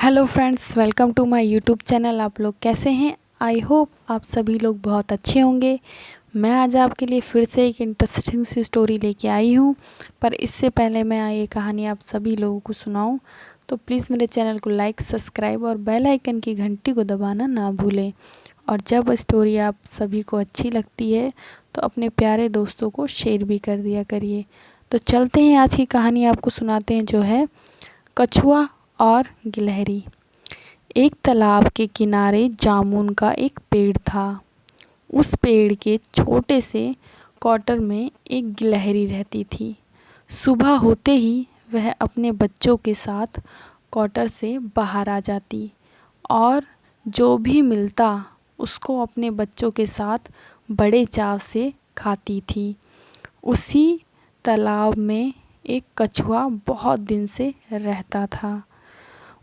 Hello friends, welcome to my YouTube channel. आप लोग कैसे हैं? आई होप आप सभी लोग बहुत अच्छे होंगे। मैं आज आपके लिए फिर से एक इंटरेस्टिंग सी स्टोरी लेके आई हूँ। पर इससे पहले मैं ये कहानी आप सभी लोगों को सुनाऊँ तो प्लीज़ मेरे चैनल को लाइक, सब्सक्राइब और बेल आइकन की घंटी को दबाना ना भूलें। और जब स्टोरी आप सभी को अच्छी लगती है तो अपने प्यारे दोस्तों को शेयर भी कर दिया करिए। तो चलते हैं, आज की कहानी आपको सुनाते हैं, जो है कछुआ और गिलहरी। एक तालाब के किनारे जामुन का एक पेड़ था। उस पेड़ के छोटे से क्वार्टर में एक गिलहरी रहती थी। सुबह होते ही वह अपने बच्चों के साथ क्वार्टर से बाहर आ जाती और जो भी मिलता उसको अपने बच्चों के साथ बड़े चाव से खाती थी। उसी तालाब में एक कछुआ बहुत दिन से रहता था।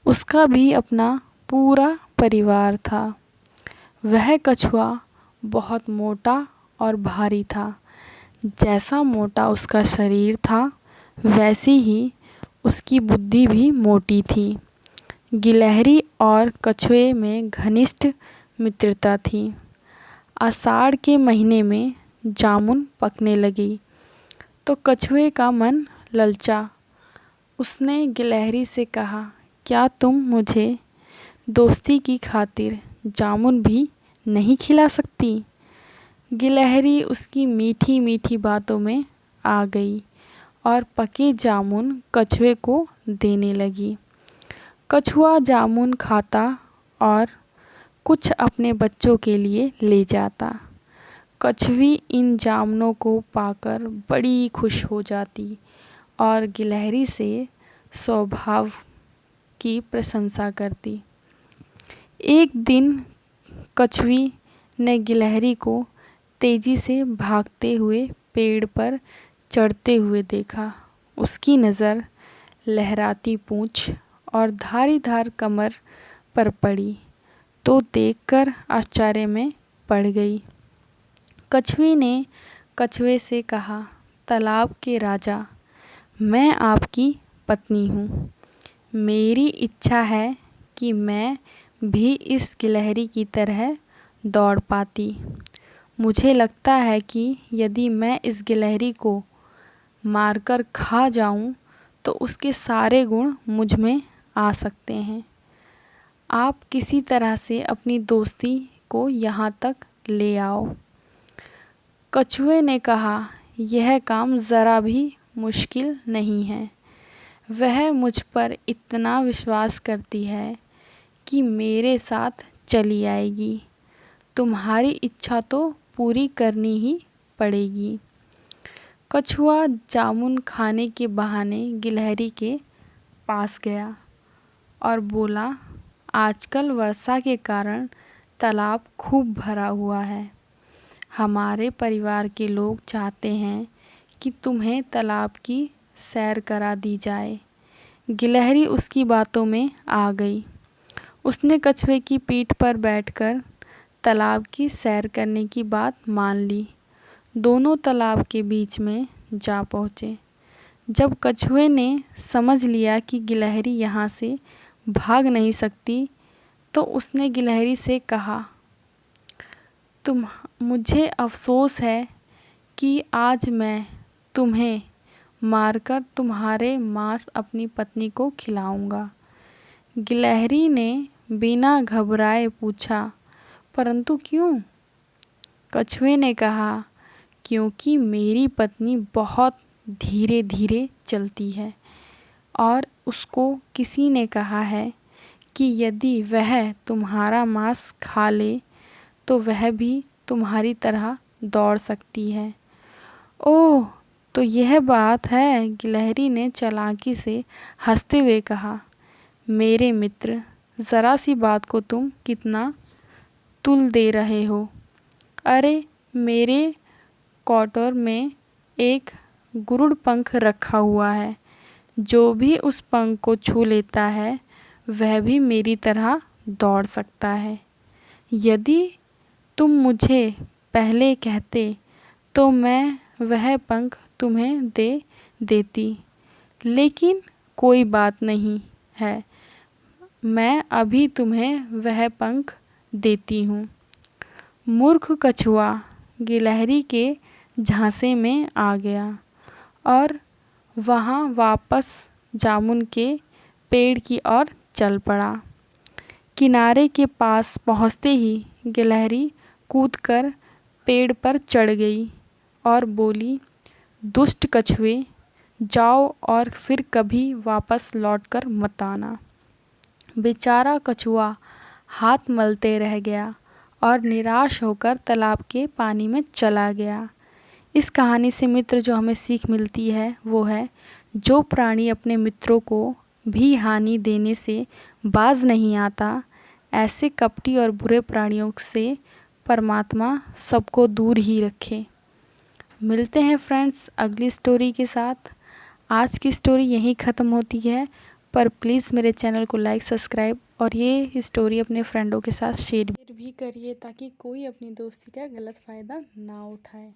उसका भी अपना पूरा परिवार था। वह कछुआ बहुत मोटा और भारी था। जैसा मोटा उसका शरीर था वैसे ही उसकी बुद्धि भी मोटी थी। गिलहरी और कछुए में घनिष्ठ मित्रता थी। आषाढ़ के महीने में जामुन पकने लगी तो कछुए का मन ललचा। उसने गिलहरी से कहा, क्या तुम मुझे दोस्ती की खातिर जामुन भी नहीं खिला सकती? गिलहरी उसकी मीठी मीठी बातों में आ गई और पके जामुन कछुए को देने लगी। कछुआ जामुन खाता और कुछ अपने बच्चों के लिए ले जाता। कछुई इन जामुनों को पाकर बड़ी खुश हो जाती और गिलहरी से स्वभाव की प्रशंसा करती। एक दिन कछुई ने गिलहरी को तेज़ी से भागते हुए पेड़ पर चढ़ते हुए देखा। उसकी नज़र लहराती पूंछ और धारीदार कमर पर पड़ी तो देखकर आश्चर्य में पड़ गई। कछुई ने कछुए से कहा, तालाब के राजा, मैं आपकी पत्नी हूँ। मेरी इच्छा है कि मैं भी इस गिलहरी की तरह दौड़ पाती। मुझे लगता है कि यदि मैं इस गिलहरी को मारकर खा जाऊं तो उसके सारे गुण मुझ में आ सकते हैं। आप किसी तरह से अपनी दोस्ती को यहाँ तक ले आओ। कछुए ने कहा, यह काम ज़रा भी मुश्किल नहीं है। वह मुझ पर इतना विश्वास करती है कि मेरे साथ चली आएगी। तुम्हारी इच्छा तो पूरी करनी ही पड़ेगी। कछुआ जामुन खाने के बहाने गिलहरी के पास गया और बोला, आजकल वर्षा के कारण तालाब खूब भरा हुआ है। हमारे परिवार के लोग चाहते हैं कि तुम्हें तालाब की सैर करा दी जाए। गिलहरी उसकी बातों में आ गई। उसने कछुए की पीठ पर बैठकर तालाब की सैर करने की बात मान ली। दोनों तालाब के बीच में जा पहुँचे। जब कछुए ने समझ लिया कि गिलहरी यहाँ से भाग नहीं सकती तो उसने गिलहरी से कहा, मुझे अफसोस है कि आज मैं तुम्हें मारकर तुम्हारे मांस अपनी पत्नी को खिलाऊंगा। गिलहरी ने बिना घबराए पूछा, परंतु क्यों? कछुए ने कहा, क्योंकि मेरी पत्नी बहुत धीरे धीरे चलती है और उसको किसी ने कहा है कि यदि वह तुम्हारा मांस खा ले तो वह भी तुम्हारी तरह दौड़ सकती है। ओह, तो यह बात है, गिलहरी ने चालाकी से हंसते हुए कहा। मेरे मित्र, ज़रा सी बात को तुम कितना तुल दे रहे हो। अरे, मेरे क्वार्टर में एक गुरुड़ पंख रखा हुआ है। जो भी उस पंख को छू लेता है वह भी मेरी तरह दौड़ सकता है। यदि तुम मुझे पहले कहते तो मैं वह पंख तुम्हें दे देती, लेकिन कोई बात नहीं है। मैं अभी तुम्हें वह पंख देती हूँ। मूर्ख कछुआ गिलहरी के झांसे में आ गया और वहाँ वापस जामुन के पेड़ की ओर चल पड़ा। किनारे के पास पहुँचते ही गिलहरी कूदकर पेड़ पर चढ़ गई और बोली, दुष्ट कछुए, जाओ और फिर कभी वापस लौटकर मत आना। बेचारा कछुआ हाथ मलते रह गया और निराश होकर तालाब के पानी में चला गया। इस कहानी से मित्र जो हमें सीख मिलती है वो है, जो प्राणी अपने मित्रों को भी हानि देने से बाज नहीं आता, ऐसे कपटी और बुरे प्राणियों से परमात्मा सबको दूर ही रखे। मिलते हैं फ्रेंड्स अगली स्टोरी के साथ। आज की स्टोरी यहीं ख़त्म होती है, पर प्लीज़ मेरे चैनल को लाइक, सब्सक्राइब और ये स्टोरी अपने फ्रेंडों के साथ शेयर भी करिए ताकि कोई अपनी दोस्ती का गलत फ़ायदा ना उठाए।